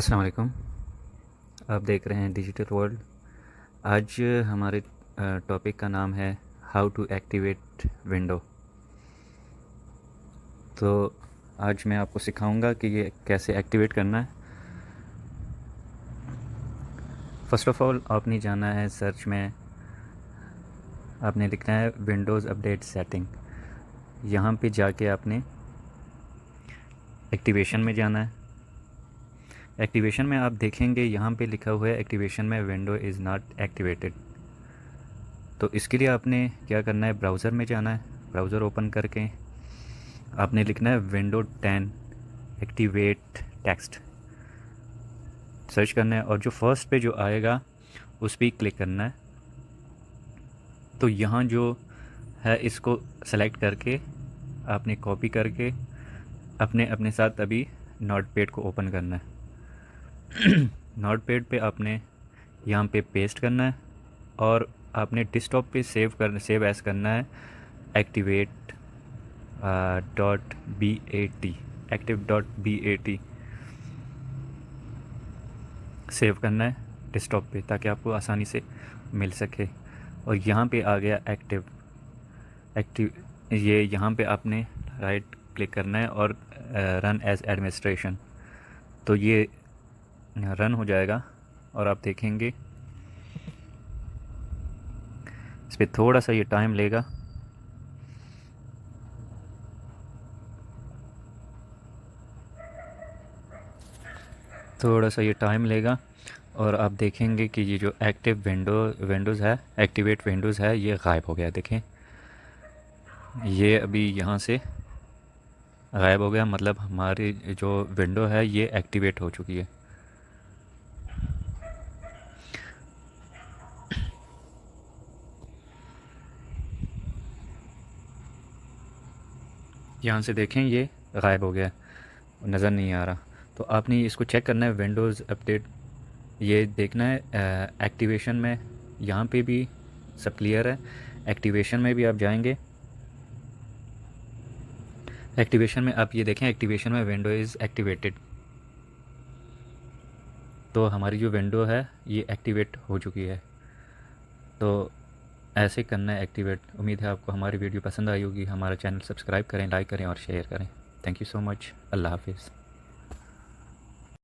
अस्सलाम वालेकुम। आप देख रहे हैं डिजिटल वर्ल्ड। आज हमारे टॉपिक का नाम है हाउ टू एक्टिवेट विंडो। तो आज मैं आपको सिखाऊंगा कि ये कैसे एक्टिवेट करना है। फ़र्स्ट ऑफ़ ऑल आपने जाना है सर्च में, आपने लिखना है विंडोज़ अपडेट सेटिंग। यहाँ पे जाके आपने एक्टिवेशन में जाना है। एक्टिवेशन में आप देखेंगे यहाँ पे लिखा हुआ है एक्टिवेशन में विंडो इज़ नॉट एक्टिवेटेड। तो इसके लिए आपने क्या करना है, ब्राउज़र में जाना है। ब्राउज़र ओपन करके आपने लिखना है विंडो 10 एक्टिवेट टेक्स्ट, सर्च करना है और जो फर्स्ट पे जो आएगा उस पर क्लिक करना है। तो यहाँ जो है इसको सेलेक्ट करके आपने कॉपी करके अपने अपने साथ अभी नोटपैड को ओपन करना है। नोटपैड पे आपने यहाँ पे पेस्ट करना है और आपने डेस्कटॉप पे सेव एस करना है एक्टिवेट .bat active.bat सेव करना है डेस्कटॉप पे ताकि आपको आसानी से मिल सके। और यहाँ पे आ गया एक्टिव, ये यहाँ पे आपने राइट क्लिक करना है और रन एज एडमिनिस्ट्रेशन। तो ये रन हो जाएगा और आप देखेंगे इस पर थोड़ा सा ये टाइम लेगा। थोड़ा सा ये टाइम लेगा और आप देखेंगे कि ये जो एक्टिव विंडोज़ है, एक्टिवेट विंडोज़ है, ये गायब हो गया। देखें ये अभी यहाँ से गायब हो गया, मतलब हमारी जो विंडो है ये एक्टिवेट हो चुकी है। यहाँ से देखें ये गायब हो गया, नज़र नहीं आ रहा। तो आपने इसको चेक करना है विंडोज़ अपडेट, ये देखना है एक्टिवेशन में। यहाँ पे भी सब क्लियर है। एक्टिवेशन में भी आप जाएंगे, एक्टिवेशन में आप ये देखें एक्टिवेशन में विंडो इज़ एक्टिवेटेड। तो हमारी जो विंडो है ये एक्टिवेट हो चुकी है। तो ऐसे करना है एक्टिवेट। उम्मीद है आपको हमारी वीडियो पसंद आई होगी। हमारा चैनल सब्सक्राइब करें, लाइक करें और शेयर करें। Thank you so much. अल्लाह हाफिज़।